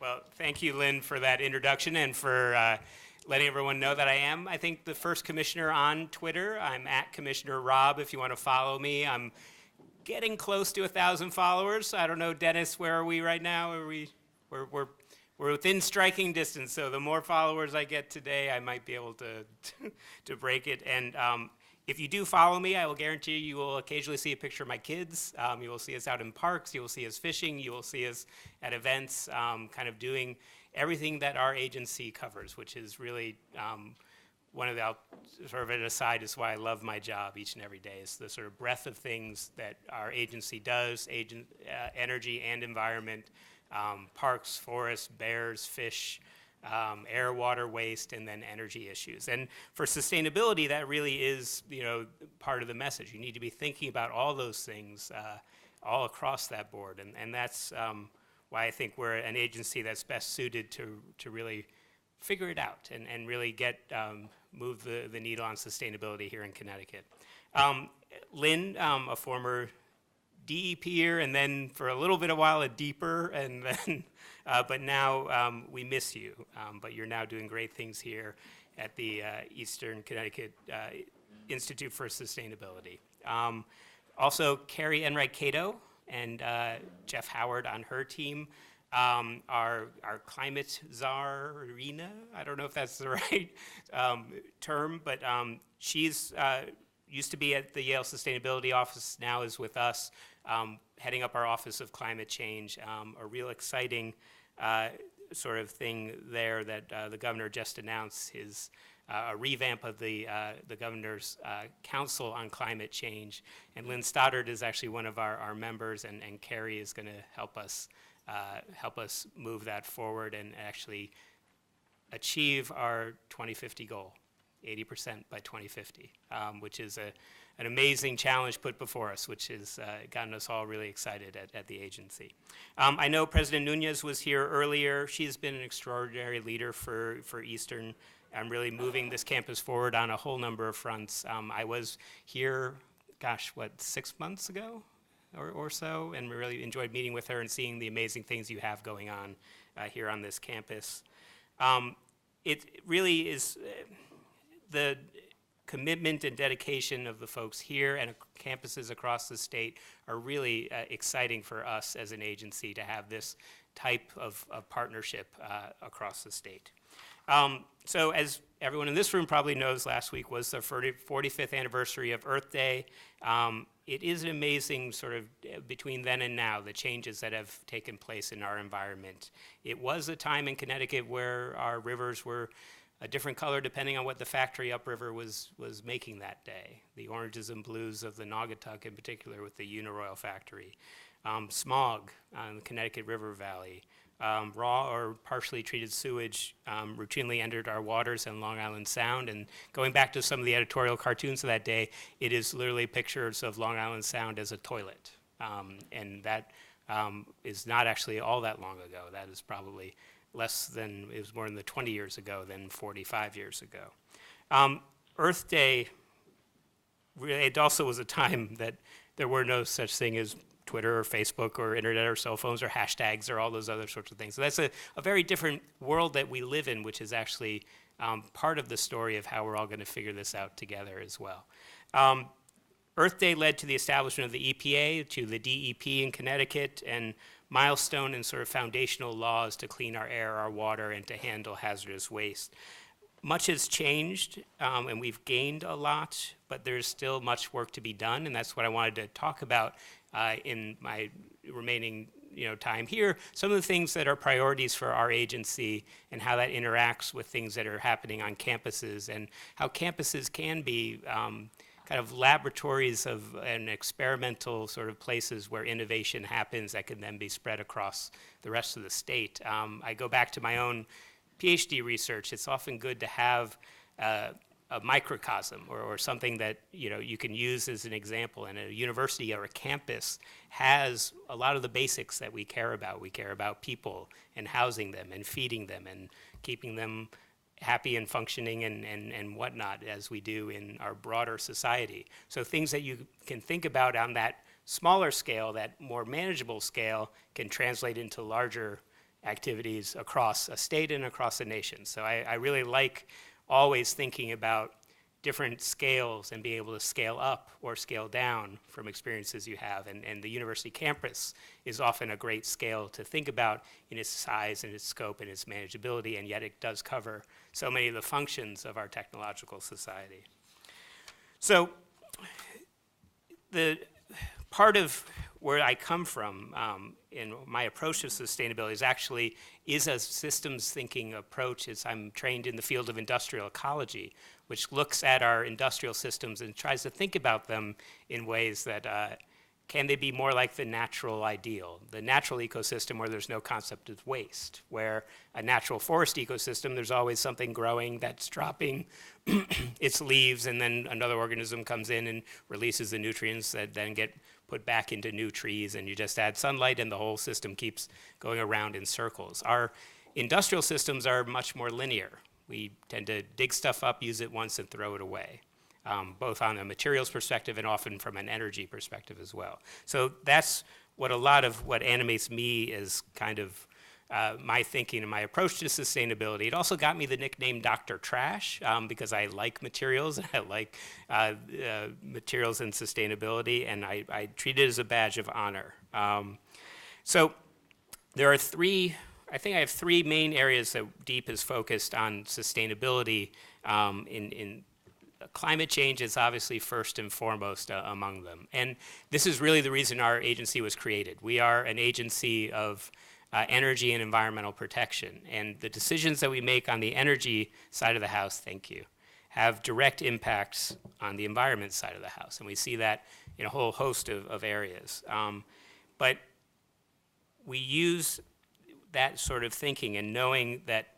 Well, thank you, Lynn, for that introduction and for letting everyone know that I think, the first commissioner on Twitter. I'm at Commissioner Rob if you want to follow me. I'm getting close to 1,000 followers. I don't know, Dennis, where are we right now? We're within striking distance, so the more followers I get today, I might be able to break it. And if you do follow me, I will guarantee you will occasionally see a picture of my kids. You will see us out in parks. You will see us fishing. You will see us at events, kind of doing everything that our agency covers, which is really one of the, sort of an aside, is why I love my job each and every day, is the sort of breadth of things that our agency does, energy and environment, parks, forests, bears, fish, air, water, waste, and then energy issues. And for sustainability, that really is, part of the message. You need to be thinking about all those things all across that board, and that's why I think we're an agency that's best suited to really figure it out and really move the needle on sustainability here in Connecticut. Lynn, a former DEPer, and then for a little bit of while a deeper, and then, but now we miss you. But you're now doing great things here at the Eastern Connecticut Institute for Sustainability. Also, Carrie Enright Cato and Jeff Howard on her team, our climate czarina. I don't know if that's the right term, but she's used to be at the Yale Sustainability Office, now is with us, heading up our Office of Climate Change. A real exciting sort of thing there that the governor just announced, his a revamp of the governor's council on climate change. And Lynn Stoddard is actually one of our members, and Carrie is going to help us move that forward and actually achieve our 2050 goal. 80% by 2050, which is an amazing challenge put before us, which has gotten us all really excited at the agency. I know President Nunez was here earlier. She's been an extraordinary leader for Eastern. I'm really moving this campus forward on a whole number of fronts. I was here, 6 months ago or so, and we really enjoyed meeting with her and seeing the amazing things you have going on here on this campus. It really is the commitment and dedication of the folks here and campuses across the state are really exciting for us as an agency to have this type of partnership across the state. So as everyone in this room probably knows, last week was the 45th anniversary of Earth Day. It is an amazing sort of, between then and now, the changes that have taken place in our environment. It was a time in Connecticut where our rivers were a different color depending on what the factory upriver was making that day. The oranges and blues of the Naugatuck in particular with the Uniroyal factory. Smog on the Connecticut River Valley. Raw or partially treated sewage routinely entered our waters in Long Island Sound. And going back to some of the editorial cartoons of that day, it is literally pictures of Long Island Sound as a toilet. And that is not actually all that long ago. That is probably it was more than 20 years ago than 45 years ago. Earth Day, really, it also was a time that there were no such thing as Twitter or Facebook or internet or cell phones or hashtags or all those other sorts of things. So that's a very different world that we live in, which is actually part of the story of how we're all going to figure this out together as well. Earth Day led to the establishment of the EPA, to the DEP in Connecticut, and milestone and sort of foundational laws to clean our air, our water, and to handle hazardous waste. Much has changed, and we've gained a lot, but there's still much work to be done, and that's what I wanted to talk about in my remaining time here. Some of the things that are priorities for our agency and how that interacts with things that are happening on campuses, and how campuses can be kind of laboratories of and experimental sort of places where innovation happens that can then be spread across the rest of the state. I go back to my own PhD research. It's often good to have a microcosm or something that you can use as an example. And a university or a campus has a lot of the basics that we care about. We care about people and housing them and feeding them and keeping them happy and functioning and whatnot, as we do in our broader society. So things that you can think about on that smaller scale, that more manageable scale, can translate into larger activities across a state and across a nation. So I really like always thinking about different scales and being able to scale up or scale down from experiences you have. And the university campus is often a great scale to think about in its size and its scope and its manageability, and yet it does cover so many of the functions of our technological society. So the part of where I come from in my approach to sustainability is a systems thinking approach. I'm trained in the field of industrial ecology, which looks at our industrial systems and tries to think about them in ways that can they be more like the natural ideal, the natural ecosystem where there's no concept of waste, where a natural forest ecosystem, there's always something growing that's dropping its leaves, and then another organism comes in and releases the nutrients that then get put back into new trees, and you just add sunlight and the whole system keeps going around in circles. Our industrial systems are much more linear. We tend to dig stuff up, use it once, and throw it away, both on a materials perspective and often from an energy perspective as well. So that's what a lot of what animates me is kind of my thinking and my approach to sustainability. It also got me the nickname Dr. Trash because I like materials and I like materials and sustainability, and I treat it as a badge of honor. So there are I think I have three main areas that DEEP is focused on sustainability. In climate change is obviously first and foremost among them. And this is really the reason our agency was created. We are an agency of energy and environmental protection. And the decisions that we make on the energy side of the house, thank you, have direct impacts on the environment side of the house. And we see that in a whole host of areas. But we use that sort of thinking and knowing that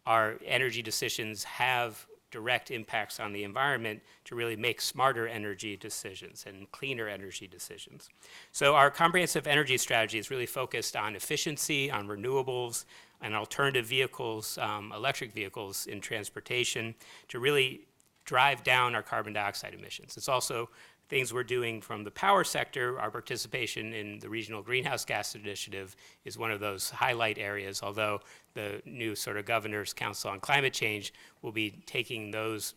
our energy decisions have direct impacts on the environment to really make smarter energy decisions and cleaner energy decisions. So our comprehensive energy strategy is really focused on efficiency, on renewables, and alternative vehicles, electric vehicles in transportation to really drive down our carbon dioxide emissions. It's also things we're doing from the power sector. Our participation in the Regional Greenhouse Gas Initiative is one of those highlight areas, although the new sort of Governor's Council on Climate Change will be taking those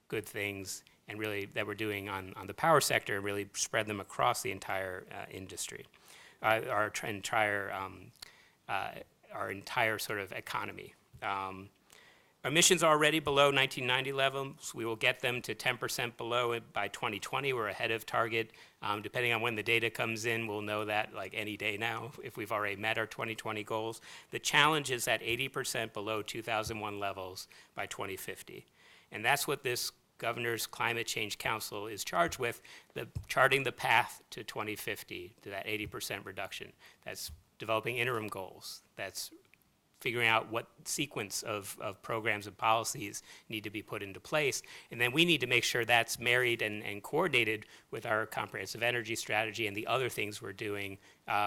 good things and really that we're doing on the power sector and really spread them across the entire industry, our entire sort of economy. Emissions are already below 1990 levels. We will get them to 10% below it by 2020. We're ahead of target. Depending on when the data comes in, we'll know that like any day now if we've already met our 2020 goals. The challenge is at 80% below 2001 levels by 2050. And that's what this Governor's Climate Change Council is charged with, charting the path to 2050, to that 80% reduction. That's developing interim goals. That's figuring out what sequence of programs and policies need to be put into place. And then we need to make sure that's married and coordinated with our comprehensive energy strategy and the other things we're doing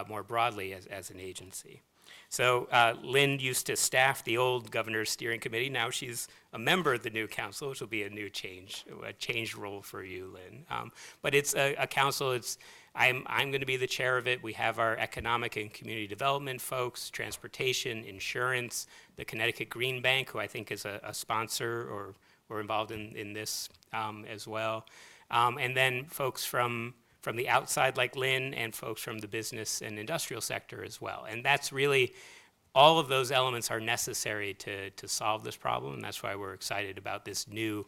more broadly as an agency. So Lynn used to staff the old governor's steering committee. Now she's a member of the new council, which will be a changed role for you, Lynn. But it's a council. I'm going to be the chair of it. We have our economic and community development folks, transportation, insurance, the Connecticut Green Bank, who I think is a sponsor or involved in this as well. And then folks from the outside like Lynn and folks from the business and industrial sector as well. And that's really, all of those elements are necessary to solve this problem. And that's why we're excited about this new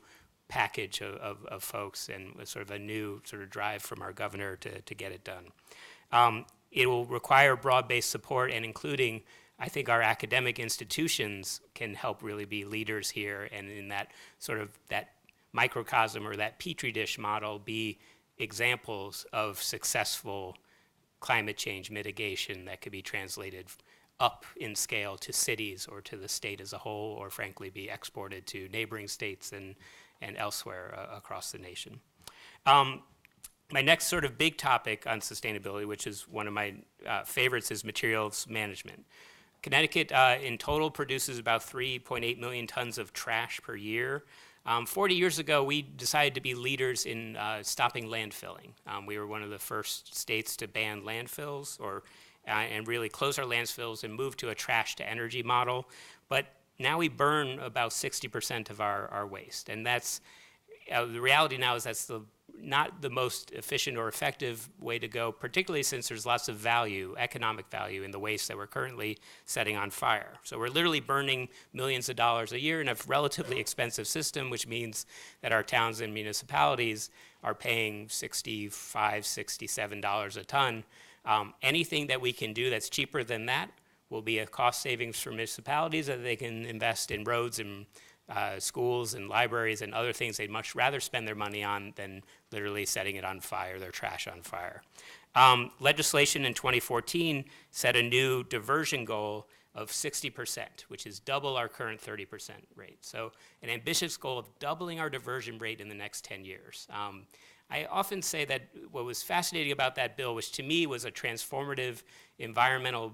package of folks and sort of a new sort of drive from our governor to get it done. It will require broad-based support, and including, I think our academic institutions can help really be leaders here, and in that sort of that microcosm or that petri dish model be examples of successful climate change mitigation that could be translated up in scale to cities or to the state as a whole, or frankly be exported to neighboring states and elsewhere across the nation. My next sort of big topic on sustainability, which is one of my favorites, is materials management. Connecticut in total produces about 3.8 million tons of trash per year. 40 years ago, we decided to be leaders in stopping landfilling. We were one of the first states to ban landfills or and really close our landfills and move to a trash to energy model. But now we burn about 60% of our waste. And that's, the reality now is that's not the most efficient or effective way to go, particularly since there's lots of value, economic value, in the waste that we're currently setting on fire. So we're literally burning millions of dollars a year in a relatively expensive system, which means that our towns and municipalities are paying $65, $67 a ton. Anything that we can do that's cheaper than that will be a cost savings for municipalities that they can invest in roads and schools and libraries and other things they'd much rather spend their money on than literally setting it on fire, their trash on fire. Legislation in 2014 set a new diversion goal of 60%, which is double our current 30% rate. So an ambitious goal of doubling our diversion rate in the next 10 years. I often say that what was fascinating about that bill, which to me was a transformative environmental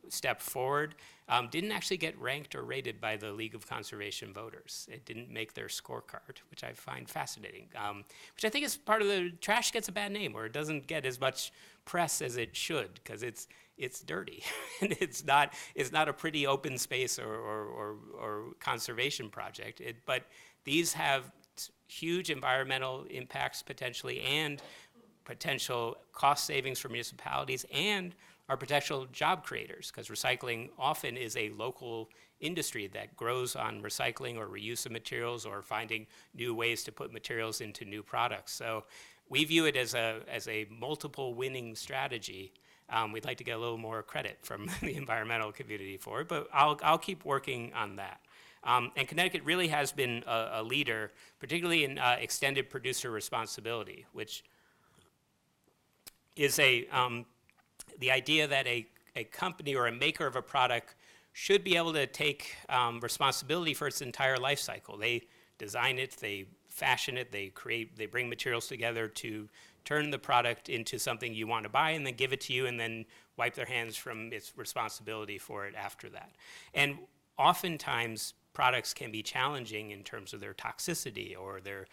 step forward, didn't actually get ranked or rated by the League of Conservation Voters. It didn't make their scorecard, which I find fascinating. Which I think is part of the trash gets a bad name, or it doesn't get as much press as it should, because it's dirty and it's not a pretty open space or conservation project. But these have huge environmental impacts potentially, and potential cost savings for municipalities, and are potential job creators, because recycling often is a local industry that grows on recycling or reuse of materials or finding new ways to put materials into new products. So we view it as a multiple winning strategy. We'd like to get a little more credit from the environmental community for it, but I'll keep working on that. And Connecticut really has been a leader, particularly in extended producer responsibility, which is the idea that a company or a maker of a product should be able to take responsibility for its entire life cycle. They design it, they fashion it, they bring materials together to turn the product into something you want to buy, and then give it to you, and then wipe their hands from its responsibility for it after that. And oftentimes, products can be challenging in terms of their toxicity, or they're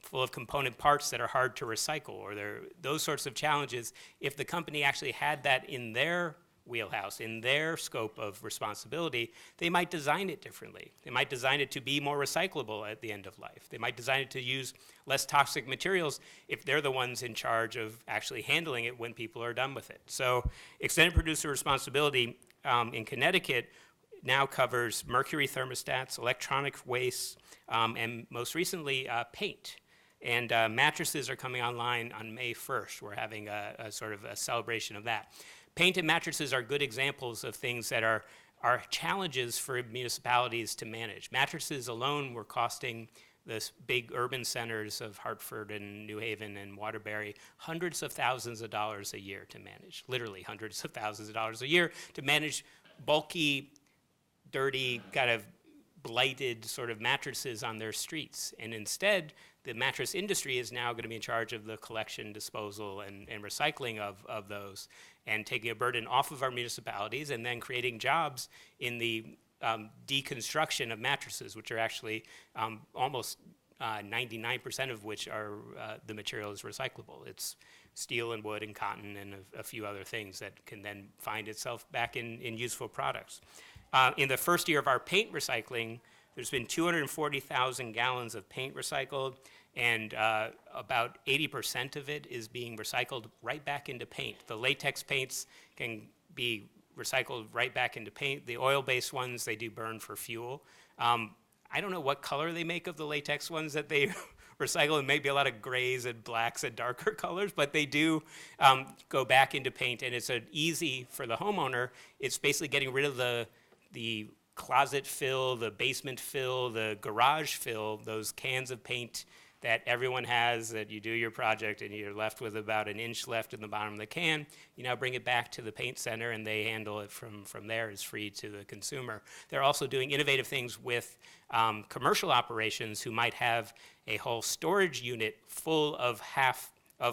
full of component parts that are hard to recycle, or those sorts of challenges. If the company actually had that in their wheelhouse, in their scope of responsibility, they might design it differently. They might design it to be more recyclable at the end of life. They might design it to use less toxic materials if they're the ones in charge of actually handling it when people are done with it. So extended producer responsibility in Connecticut now covers mercury thermostats, electronic waste, and most recently, paint. And mattresses are coming online on May 1st. We're having a sort of a celebration of that. Paint and mattresses are good examples of things that are challenges for municipalities to manage. Mattresses alone were costing the big urban centers of Hartford and New Haven and Waterbury hundreds of thousands of dollars a year to manage, literally hundreds of thousands of dollars a year to manage bulky, dirty, kind of blighted sort of mattresses on their streets. And instead, the mattress industry is now going to be in charge of the collection, disposal, and recycling of those, and taking a burden off of our municipalities, and then creating jobs in the deconstruction of mattresses, which are actually almost 99% of which are the material is recyclable. It's steel and wood and cotton and a few other things that can then find itself back in useful products. In the first year of our paint recycling, there's been 240,000 gallons of paint recycled, and about 80% of it is being recycled right back into paint. The latex paints can be recycled right back into paint. The oil-based ones, they do burn for fuel. I don't know what color they make of the latex ones that they recycle. It may be a lot of grays and blacks and darker colors, but they do go back into paint, and it's easy for the homeowner. It's basically getting rid of the closet fill, the basement fill, the garage fill, those cans of paint that everyone has, that you do your project and you're left with about an inch left in the bottom of the can. You now bring it back to the paint center, and they handle it from there. It's free to the consumer. They're also doing innovative things with commercial operations who might have a whole storage unit full of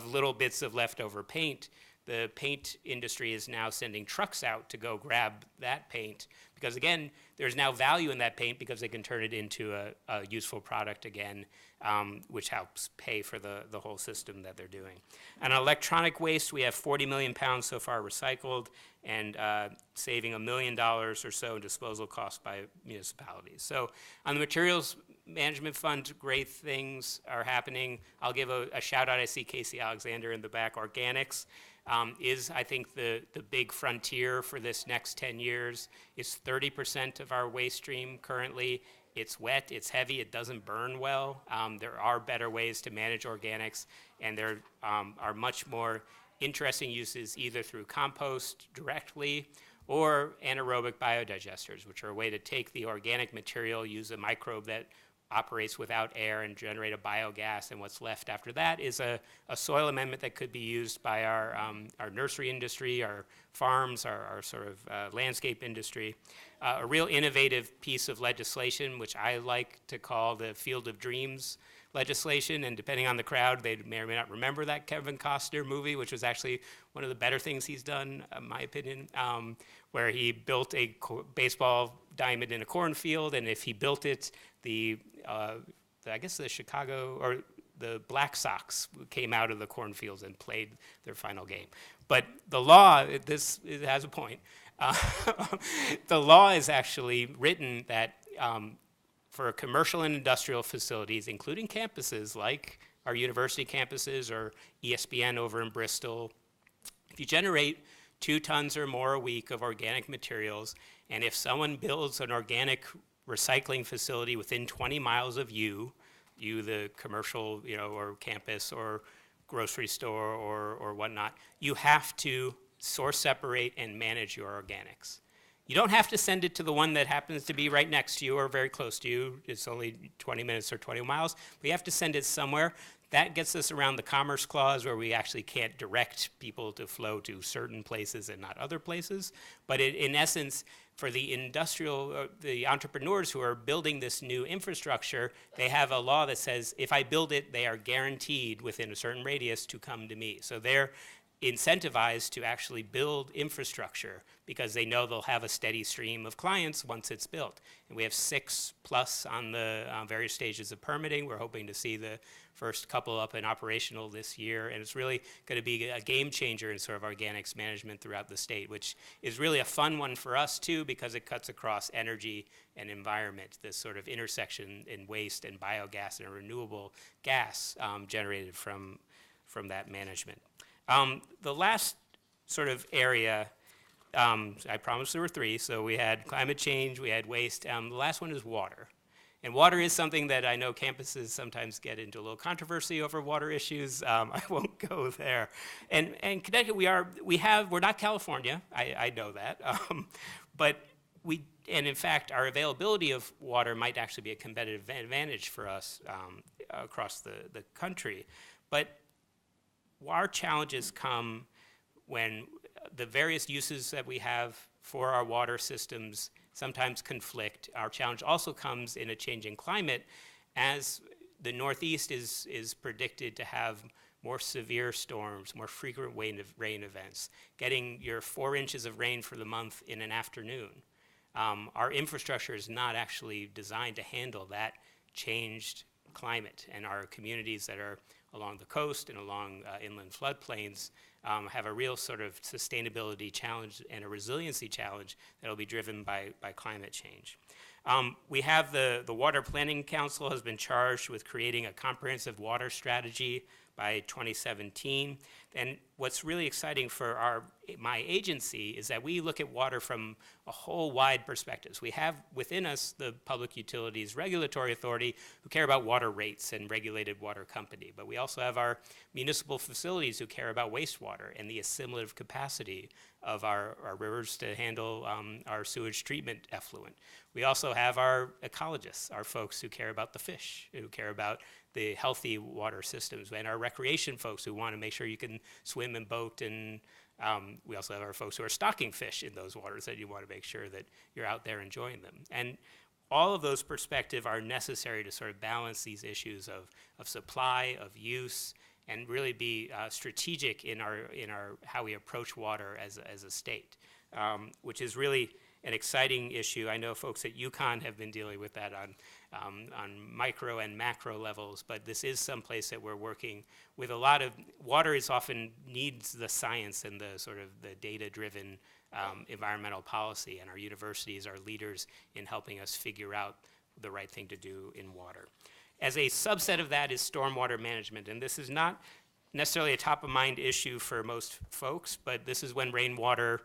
little bits of leftover paint the paint industry is now sending trucks out to go grab that paint because, again, there's now value in that paint because they can turn it into a useful product again, which helps pay for the whole system that they're doing. On electronic waste, we have 40 million pounds so far recycled and saving $1 million or so in disposal costs by municipalities. So on the materials management fund, great things are happening. I'll give a shout out. I see Casey Alexander in the back. Organics is, I think, the big frontier for this next 10 years. It's 30% of our waste stream currently. It's wet, it's heavy, it doesn't burn well. There are better ways to manage organics, and there are much more interesting uses either through compost directly or anaerobic biodigesters, which are a way to take the organic material, use a microbe that operates without air and generate a biogas, and what's left after that is a soil amendment that could be used by our nursery industry, our farms, our sort of landscape industry. A real innovative piece of legislation, which I like to call the Field of Dreams legislation, and depending on the crowd, they may or may not remember that Kevin Costner movie, which was actually one of the better things he's done, in my opinion, where he built a baseball diamond in a cornfield, and if he built it, I guess the Chicago or the Black Sox came out of the cornfields and played their final game. But the law, it has a point. The law is actually written that for commercial and industrial facilities, including campuses like our university campuses or ESPN over in Bristol, if you generate 2 tons or more a week of organic materials, and if someone builds an organic recycling facility within 20 miles of you, the commercial, or campus or grocery store or whatnot, you have to source separate and manage your organics. You don't have to send it to the one that happens to be right next to you or very close to you. It's only 20 minutes or 20 miles. But you have to send it somewhere. That gets us around the Commerce Clause, where we actually can't direct people to flow to certain places and not other places. But in essence, for the the entrepreneurs who are building this new infrastructure, they have a law that says, if I build it, they are guaranteed within a certain radius to come to me. So they're incentivized to actually build infrastructure because they know they'll have a steady stream of clients once it's built. And we have 6+ on the various stages of permitting. We're hoping to see the first couple up and operational this year, and it's really going to be a game changer in sort of organics management throughout the state, which is really a fun one for us too because it cuts across energy and environment, this sort of intersection in waste and biogas and renewable gas generated from that management. The last sort of area, I promised there were 3, so we had climate change, we had waste. The last one is water. And water is something that I know campuses sometimes get into a little controversy over water issues. I won't go there. And Connecticut, we're not California, I know that. But and in fact, our availability of water might actually be a competitive advantage for us across the country. But our challenges come when the various uses that we have for our water systems sometimes conflict. Our challenge also comes in a changing climate as the Northeast is predicted to have more severe storms, more frequent rain events, getting your 4 inches of rain for the month in an afternoon. Our infrastructure is not actually designed to handle that changed climate, and our communities that are along the coast and along inland floodplains have a real sort of sustainability challenge and a resiliency challenge that will be driven by climate change. We have the Water Planning Council has been charged with creating a comprehensive water strategy by 2017. And what's really exciting for my agency is that we look at water from a whole wide perspective. We have within us the Public Utilities Regulatory Authority who care about water rates and regulated water company. But we also have our municipal facilities who care about wastewater and the assimilative capacity of our rivers to handle our sewage treatment effluent. We also have our ecologists, our folks who care about the fish, who care about the healthy water systems, and our recreation folks who want to make sure you can swim and boat, and we also have our folks who are stocking fish in those waters that you want to make sure that you're out there enjoying them. And all of those perspectives are necessary to sort of balance these issues of supply, of use, and really be strategic in our how we approach water as a state, which is really an exciting issue. I know folks at UConn have been dealing with that on micro and macro levels, but this is someplace that we're working with a lot of. Water is often needs the science and the sort of the data-driven environmental policy, and our universities are leaders in helping us figure out the right thing to do in water. As a subset of that is stormwater management, and this is not necessarily a top-of-mind issue for most folks, but this is when rainwater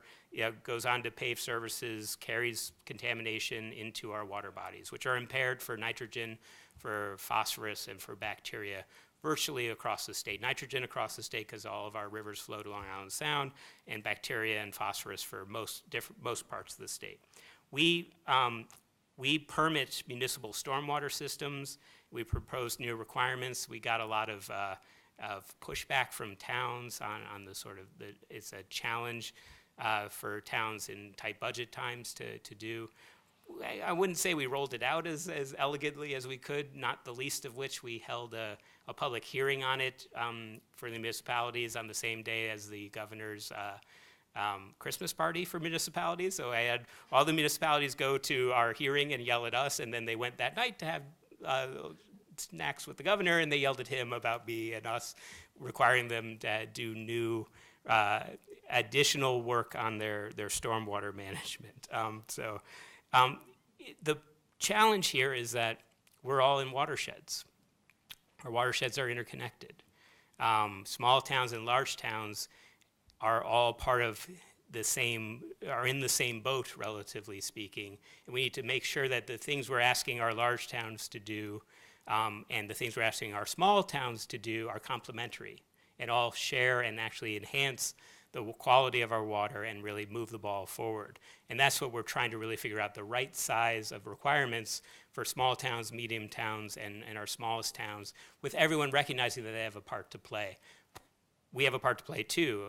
goes on to pave surfaces, carries contamination into our water bodies, which are impaired for nitrogen, for phosphorus, and for bacteria virtually across the state. Nitrogen across the state because all of our rivers flow to Long Island Sound, and bacteria and phosphorus for most parts of the state. We permit municipal stormwater systems. We proposed new requirements. We got a lot of pushback from towns on the sort of, it's a challenge for towns in tight budget times to do. I wouldn't say we rolled it out as elegantly as we could, not the least of which we held a public hearing on it for the municipalities on the same day as the governor's Christmas party for municipalities. So I had all the municipalities go to our hearing and yell at us, and then they went that night to have snacks with the governor, and they yelled at him about me and us, requiring them to do new additional work on their stormwater management. The challenge here is that we're all in watersheds. Our watersheds are interconnected. Small towns and large towns are all part of the same, are in the same boat, relatively speaking. And we need to make sure that the things we're asking our large towns to do and the things we're asking our small towns to do are complementary and all share and actually enhance the quality of our water and really move the ball forward. And that's what we're trying to really figure out, the right size of requirements for small towns, medium towns, and our smallest towns, with everyone recognizing that they have a part to play. We have a part to play too,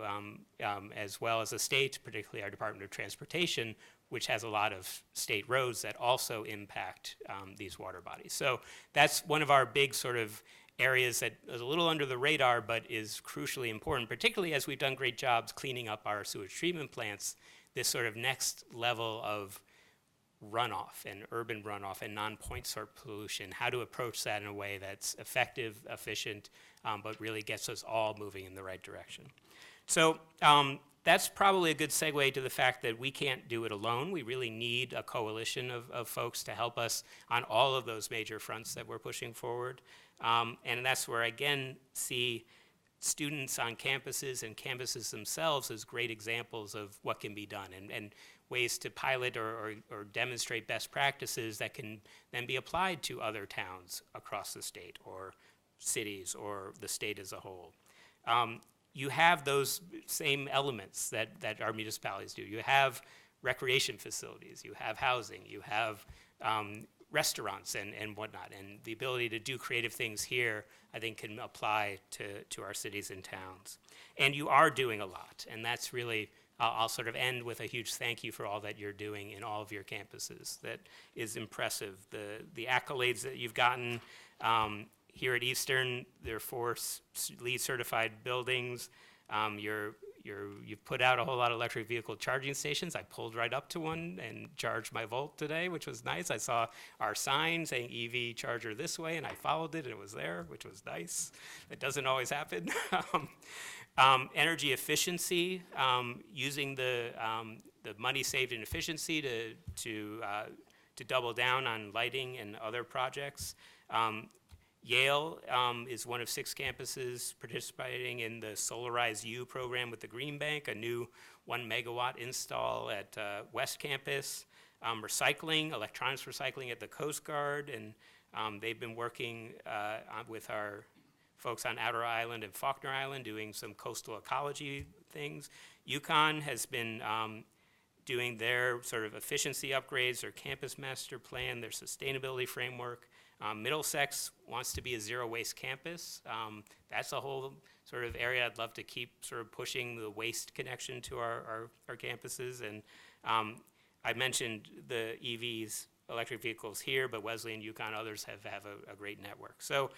as well as a state, particularly our Department of Transportation, which has a lot of state roads that also impact these water bodies. So that's one of our big sort of areas that is a little under the radar, but is crucially important, particularly as we've done great jobs cleaning up our sewage treatment plants, this sort of next level of runoff and urban runoff and non-point source pollution, how to approach that in a way that's effective, efficient, but really gets us all moving in the right direction. So that's probably a good segue to the fact that we can't do it alone. We really need a coalition of folks to help us on all of those major fronts that we're pushing forward. And that's where I again see students on campuses and campuses themselves as great examples of what can be done and ways to pilot or demonstrate best practices that can then be applied to other towns across the state or cities or the state as a whole. You have those same elements that our municipalities do. You have recreation facilities, you have housing, you have restaurants and whatnot, and the ability to do creative things here, I think, can apply to our cities and towns. And you are doing a lot, and that's really, I'll sort of end with a huge thank you for all that you're doing in all of your campuses. That is impressive. The accolades that you've gotten here at Eastern, there are 4 LEED certified buildings. You've put out a whole lot of electric vehicle charging stations. I pulled right up to one and charged my Volt today, which was nice. I saw our sign saying EV charger this way, and I followed it, and it was there, which was nice. It doesn't always happen. Energy efficiency, using the money saved in efficiency to double down on lighting and other projects. Yale is one of 6 campuses participating in the Solarize U program with the Green Bank, a new 1 megawatt install at West Campus. Recycling, electronics recycling at the Coast Guard, and they've been working with our folks on Outer Island and Faulkner Island doing some coastal ecology things. UConn has been doing their sort of efficiency upgrades, their campus master plan, their sustainability framework. Middlesex wants to be a zero waste campus. That's a whole sort of area I'd love to keep sort of pushing the waste connection to our campuses. And I mentioned the EVs, electric vehicles here, but Wesley and UConn, others have a great network. So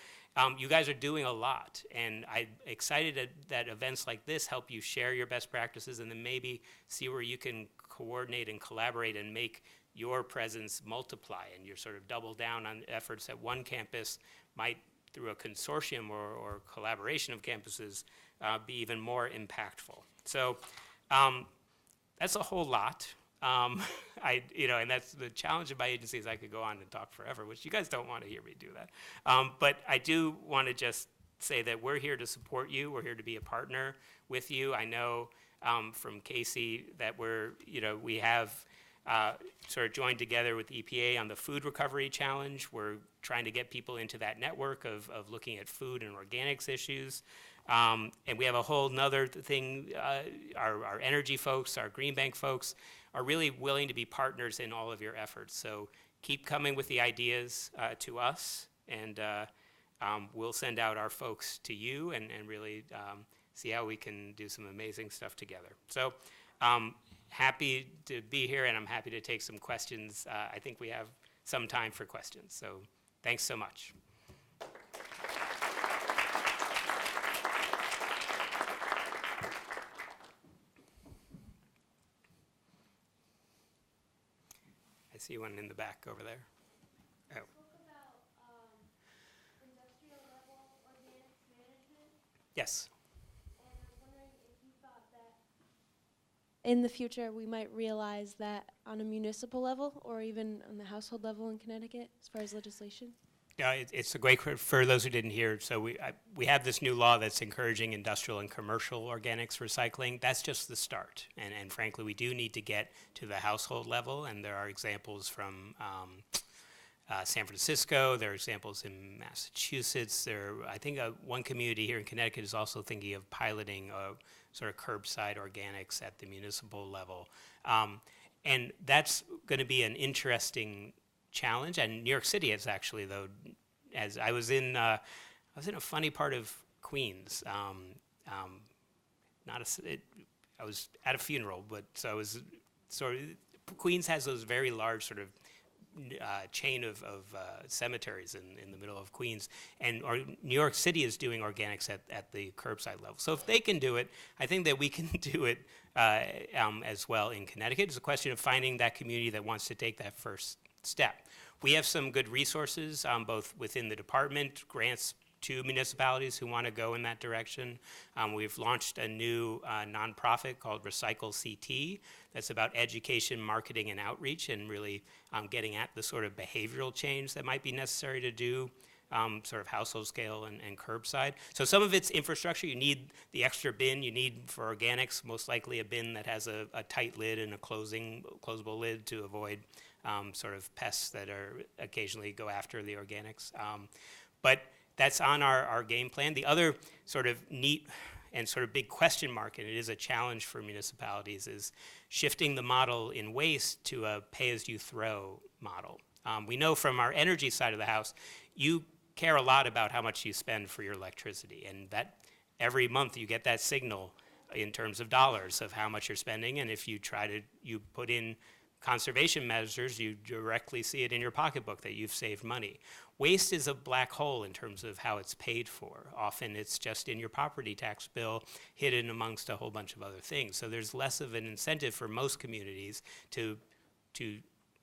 you guys are doing a lot, and I'm excited that events like this help you share your best practices and then maybe see where you can coordinate and collaborate and make your presence multiply, and you're sort of double down on efforts at one campus might, through a consortium or collaboration of campuses, be even more impactful. So that's a whole lot. And that's the challenge of my agency is I could go on and talk forever, which you guys don't want to hear me do that. But I do want to just say that we're here to support you. We're here to be a partner with you. I know from Casey that we have sort of joined together with EPA on the Food Recovery Challenge. We're trying to get people into that network of looking at food and organics issues. And we have a whole nother thing, our energy folks, our Green Bank folks are really willing to be partners in all of your efforts. So keep coming with the ideas to us, and we'll send out our folks to you and really see how we can do some amazing stuff together. So happy to be here, and I'm happy to take some questions. I think we have some time for questions, so thanks so much. I see one in the back over there. Oh. Spoke about industrial level organics management. Yes. And I was wondering if you thought that in the future we might realize that on a municipal level or even on the household level in Connecticut as far as legislation? Yeah, it's a great, for those who didn't hear, so we have this new law that's encouraging industrial and commercial organics recycling. That's just the start, and frankly, we do need to get to the household level, and there are examples from San Francisco, there are examples in Massachusetts, I think one community here in Connecticut is also thinking of piloting sort of curbside organics at the municipal level. And that's going to be an interesting challenge, and New York City is actually, though, as I was in a funny part of Queens. I was at a funeral, but so I was sort of, Queens has those very large sort of chain of cemeteries in the middle of Queens, and New York City is doing organics at the curbside level. So if they can do it, I think that we can do it as well in Connecticut. It's a question of finding that community that wants to take that first step. We have some good resources, both within the department, grants to municipalities who want to go in that direction. We've launched a new nonprofit called Recycle CT that's about education, marketing, and outreach, and really getting at the sort of behavioral change that might be necessary to do sort of household scale and curbside. So some of it's infrastructure. You need the extra bin you need for organics, most likely a bin that has a tight lid and a closable lid to avoid sort of pests that are occasionally go after the organics. But that's on our game plan. The other sort of neat and sort of big question mark, and it is a challenge for municipalities, is shifting the model in waste to a pay-as-you-throw model. We know from our energy side of the house, you care a lot about how much you spend for your electricity, and that every month you get that signal in terms of dollars of how much you're spending, and if you put in conservation measures, you directly see it in your pocketbook that you've saved money. Waste is a black hole in terms of how it's paid for. Often it's just in your property tax bill, hidden amongst a whole bunch of other things. So there's less of an incentive for most communities to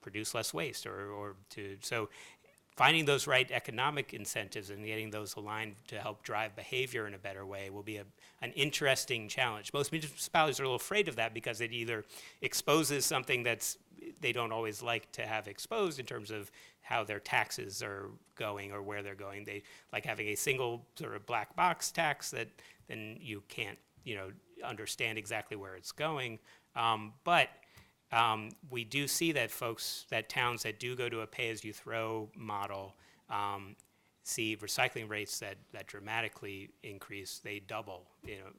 produce less waste so finding those right economic incentives and getting those aligned to help drive behavior in a better way will be an interesting challenge. Most municipalities are a little afraid of that because it either exposes something they don't always like to have exposed in terms of how their taxes are going or where they're going. They like having a single sort of black box tax that then you can't, understand exactly where it's going. But we do see that towns that do go to a pay-as-you-throw model see recycling rates that dramatically increase. They double,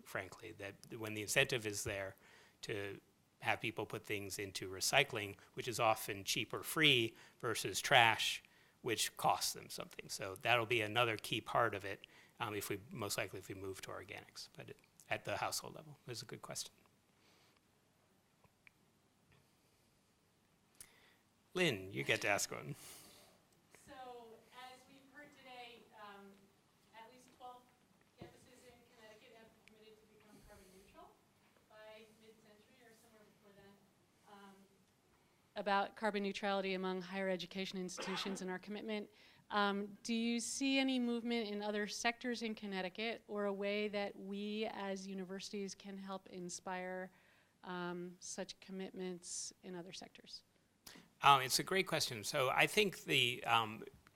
frankly, that when the incentive is there to have people put things into recycling, which is often cheap or free versus trash, which costs them something. So that'll be another key part of it most likely if we move to organics, but at the household level. That's a good question. Lynn, you get to ask one. So, as we've heard today, about carbon neutrality among higher education institutions and our commitment. Do you see any movement in other sectors in Connecticut, or a way that we as universities can help inspire such commitments in other sectors? It's a great question. So I think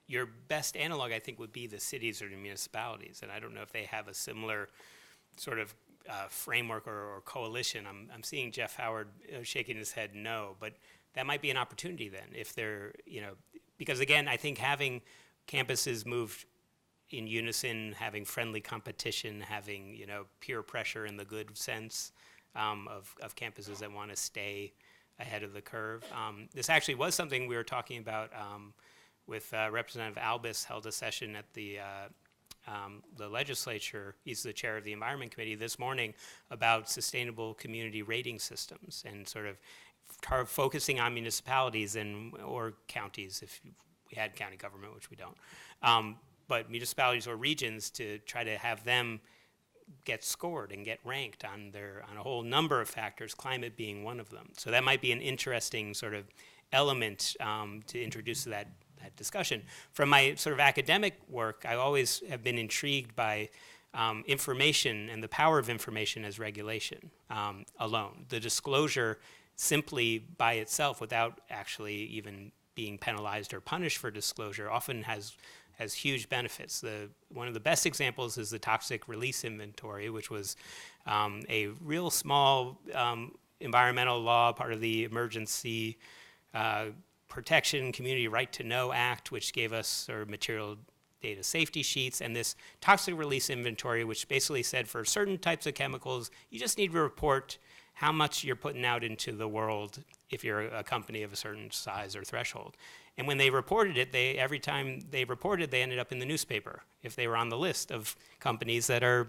your best analog, I think, would be the cities or the municipalities. And I don't know if they have a similar sort of framework or coalition. I'm seeing Jeff Howard shaking his head no, but that might be an opportunity then if they're, because again, I think having campuses move in unison, having friendly competition, having, peer pressure in the good sense of campuses that want to stay ahead of the curve. This actually was something we were talking about with Representative Albus, held a session at the legislature. He's the chair of the Environment Committee this morning, about sustainable community rating systems and sort of focusing on municipalities or counties, if we had county government, which we don't, but municipalities or regions, to try to have them get scored and get ranked on a whole number of factors, climate being one of them. So that might be an interesting sort of element to introduce to that discussion. From my sort of academic work, I always have been intrigued by information and the power of information as regulation alone. The disclosure simply by itself, without actually even being penalized or punished for disclosure, often has huge benefits. One of the best examples is the toxic release inventory, which was a real small environmental law, part of the Emergency Protection Community Right to Know Act, which gave us sort of material data safety sheets, and this toxic release inventory, which basically said for certain types of chemicals, you just need to report how much you're putting out into the world if you're a company of a certain size or threshold. And when they reported it, every time they reported, they ended up in the newspaper if they were on the list of companies that are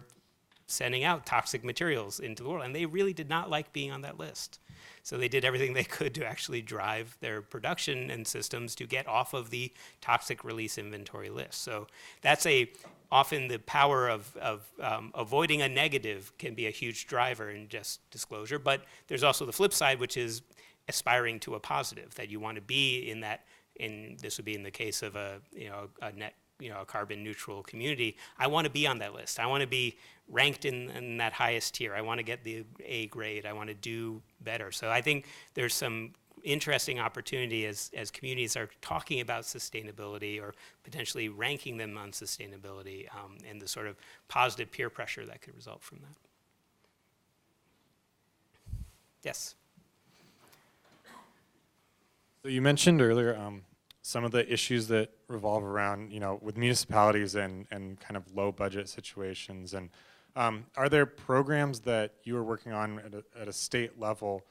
sending out toxic materials into the world. And they really did not like being on that list. So they did everything they could to actually drive their production and systems to get off of the toxic release inventory list. So that's often the power of avoiding a negative can be a huge driver in just disclosure. But there's also the flip side, which is aspiring to a positive, that you want to be in that. And this would be in the case of a net, a carbon neutral community. I want to be on that list. I want to be ranked in that highest tier. I want to get the A grade. I want to do better. So I think there's some interesting opportunity as communities are talking about sustainability or potentially ranking them on sustainability, and the sort of positive peer pressure that could result from that. Yes. So you mentioned earlier some of the issues that revolve around, with municipalities and kind of low budget situations. And are there programs that you are working on at a state level,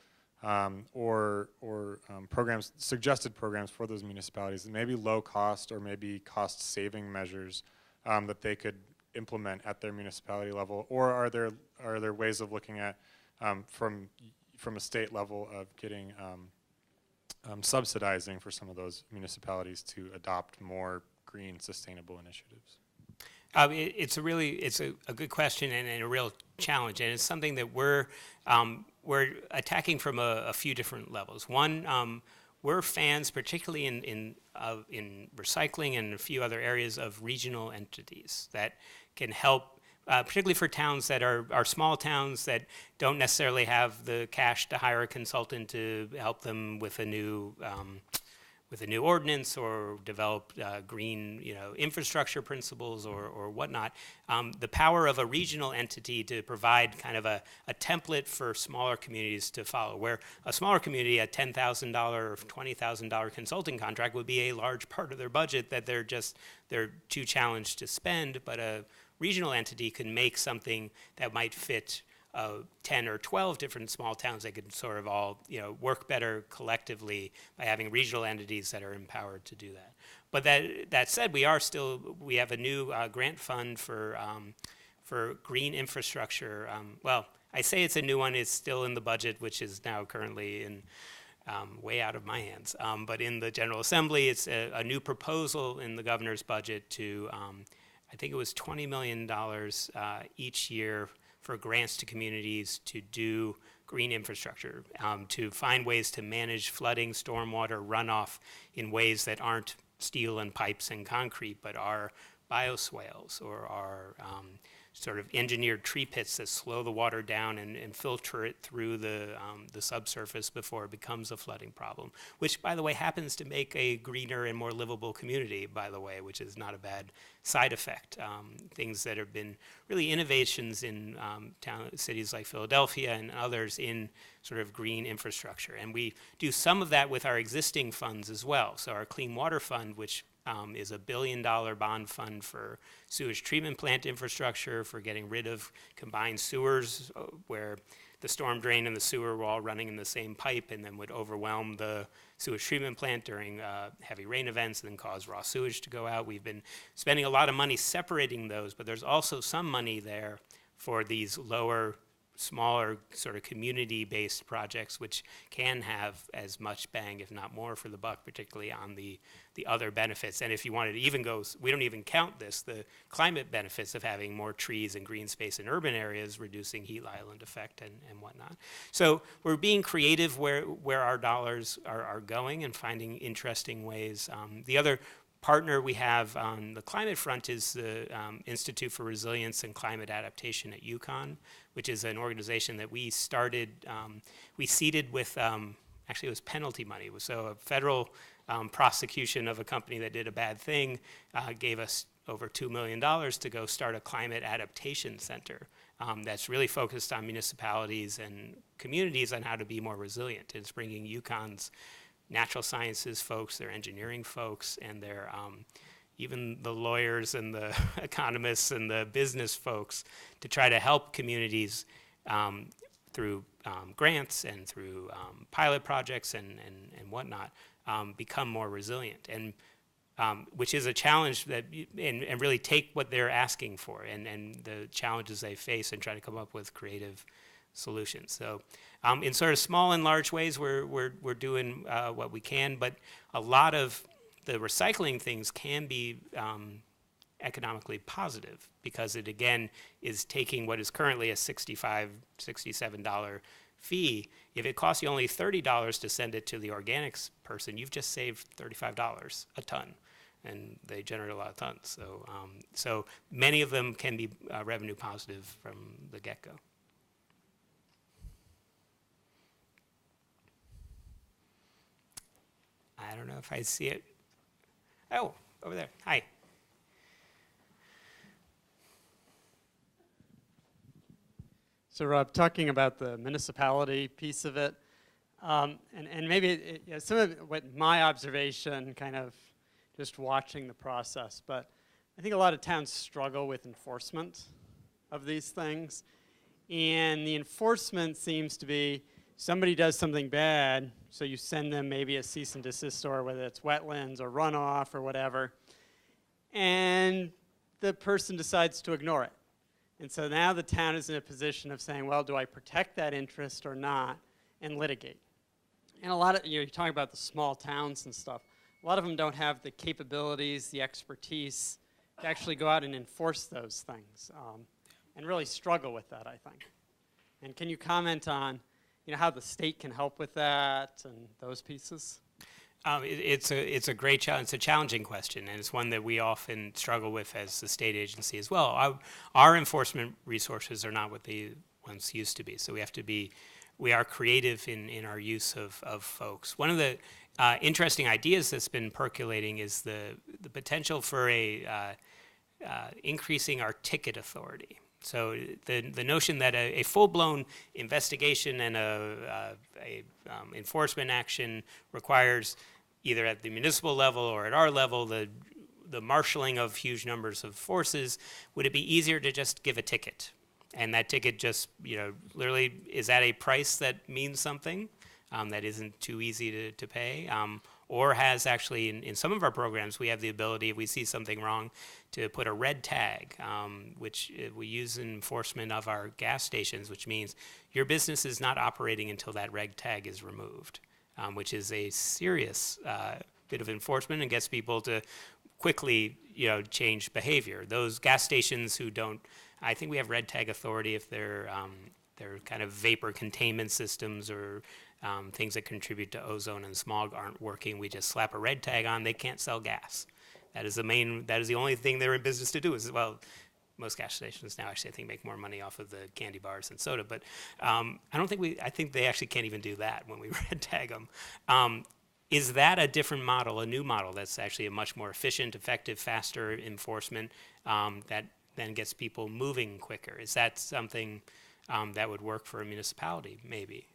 or suggested programs for those municipalities, that maybe low cost or maybe cost saving measures that they could implement at their municipality level? Or are there ways of looking at from a state level of getting subsidizing for some of those municipalities to adopt more green, sustainable initiatives? It's a good question and a real challenge, and it's something that we're attacking from a few different levels. One, we're fans, particularly in recycling and a few other areas, of regional entities that can help. Particularly for towns that are small towns that don't necessarily have the cash to hire a consultant to help them with a new ordinance or develop green infrastructure principles or whatnot. The power of a regional entity to provide kind of a template for smaller communities to follow, where a smaller community, a $10,000 or $20,000 consulting contract would be a large part of their budget that they're too challenged to spend, but a regional entity can make something that might fit 10 or 12 different small towns that could sort of all work better collectively by having regional entities that are empowered to do that. But that said, we have a new grant fund for green infrastructure. Well, I say it's a new one. It's still in the budget, which is now currently in way out of my hands. But in the General Assembly, it's a new proposal in the governor's budget to I think it was $20 million each year for grants to communities to do green infrastructure, to find ways to manage flooding, stormwater, runoff in ways that aren't steel and pipes and concrete, but are bioswales or are sort of engineered tree pits that slow the water down and filter it through the subsurface before it becomes a flooding problem, which, by the way, happens to make a greener and more livable community, by the way, which is not a bad side effect. Things that have been really innovations in cities like Philadelphia and others in sort of green infrastructure. And we do some of that with our existing funds as well. So our Clean Water Fund, which is a $1 billion bond fund for sewage treatment plant infrastructure, for getting rid of combined sewers where the storm drain and the sewer were all running in the same pipe and then would overwhelm the sewage treatment plant during heavy rain events and then cause raw sewage to go out. We've been spending a lot of money separating those, but there's also some money there for these lower, smaller sort of community-based projects, which can have as much bang, if not more, for the buck, particularly on the other benefits. And if you wanted to even go, we don't even count this, the climate benefits of having more trees and green space in urban areas, reducing heat island effect and whatnot. So we're being creative where our dollars are going and finding interesting ways. The other partner we have on the climate front is the Institute for Resilience and Climate Adaptation at UConn, which is an organization that we started, we seeded with, actually it was penalty money. So a federal prosecution of a company that did a bad thing gave us over $2 million to go start a climate adaptation center that's really focused on municipalities and communities on how to be more resilient. It's bringing UConn's natural sciences folks, their engineering folks, and their even the lawyers and the economists and the business folks to try to help communities through grants and through pilot projects and whatnot become more resilient, and which is a challenge that and really take what they're asking for and the challenges they face and try to come up with creative solutions. So in sort of small and large ways, we're doing what we can, but a lot of the recycling things can be economically positive because it, again, is taking what is currently a $65, $67 fee. If it costs you only $30 to send it to the organics person, you've just saved $35 a ton, and they generate a lot of tons. So, so many of them can be revenue positive from the get-go. I don't know if I see it. Oh, over there. Hi. So Rob, talking about the municipality piece of it, and maybe some of what my observation, kind of just watching the process, but I think a lot of towns struggle with enforcement of these things, and the enforcement seems to be somebody does something bad, so you send them maybe a cease and desist order, whether it's wetlands or runoff or whatever, and the person decides to ignore it. And so now the town is in a position of saying, well, do I protect that interest or not, and litigate. And a lot of, you're talking about the small towns and stuff, a lot of them don't have the capabilities, the expertise to actually go out and enforce those things, and really struggle with that, I think. And can you comment on how the state can help with that and those pieces? It's a great challenge. It's a challenging question, and it's one that we often struggle with as the state agency as well. Our enforcement resources are not what they once used to be, so we are creative in our use of folks. One of the interesting ideas that's been percolating is the potential for increasing our ticket authority. So the notion that a full-blown investigation and a enforcement action requires either at the municipal level or at our level the marshaling of huge numbers of forces. Would it be easier to just give a ticket? And that ticket just, literally is at a price that means something that isn't too easy to pay, or has actually, in some of our programs, we have the ability, if we see something wrong, to put a red tag, which we use in enforcement of our gas stations, which means your business is not operating until that red tag is removed, which is a serious bit of enforcement and gets people to quickly, change behavior. Those gas stations who don't, I think we have red tag authority if they're their kind of vapor containment systems or things that contribute to ozone and smog aren't working. We just slap a red tag on, they can't sell gas. That is the only thing they're in business to do is, well, most gas stations now actually I think make more money off of the candy bars and soda, but I think they actually can't even do that when we red tag them. Is that a different model, a new model that's actually a much more efficient, effective, faster enforcement that then gets people moving quicker? Is that something that would work for a municipality maybe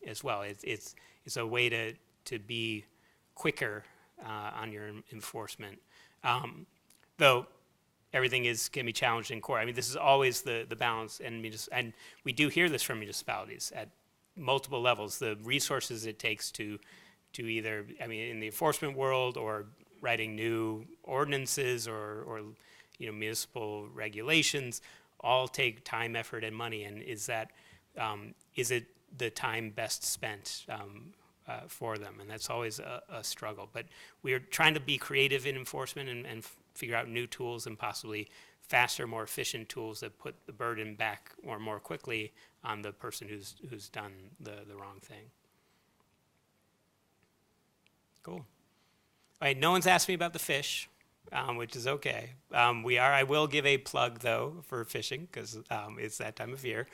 as well? It's a way to be quicker on your enforcement. Though everything can be challenged in court. I mean, this is always the balance, and we do hear this from municipalities at multiple levels. The resources it takes to either, I mean, in the enforcement world or writing new ordinances or municipal regulations, all take time, effort, and money. And is it the time best spent for them? And that's always a struggle. But we're trying to be creative in enforcement and figure out new tools and possibly faster, more efficient tools that put the burden back or more quickly on the person who's done the wrong thing. Cool. All right, no one's asked me about the fish, which is okay. I will give a plug, though, for fishing, because it's that time of year.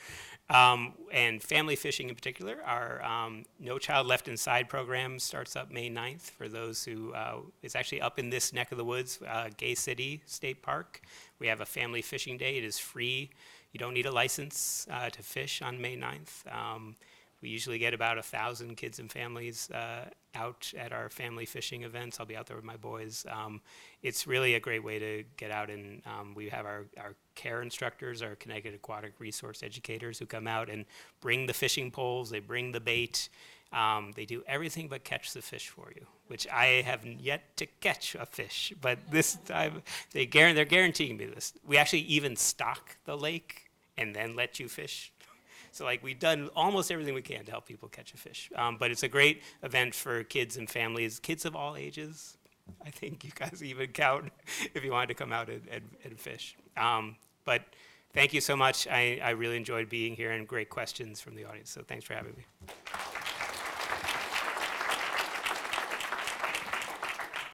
And family fishing in particular, our No Child Left Inside program starts up May 9th for those who, it's actually up in this neck of the woods, Gay City State Park. We have a family fishing day. It is free. You don't need a license to fish on May 9th. We usually get about 1,000 kids and families out at our family fishing events. I'll be out there with my boys. It's really a great way to get out, and we have our care instructors, our Connecticut Aquatic Resource educators who come out and bring the fishing poles, they bring the bait. They do everything but catch the fish for you, which I have yet to catch a fish, but this time they're guaranteeing me this. We actually even stock the lake and then let you fish. So we've done almost everything we can to help people catch a fish. But it's a great event for kids and families, kids of all ages. I think you guys even count if you wanted to come out and fish. But thank you so much. I really enjoyed being here and great questions from the audience. So thanks for having me.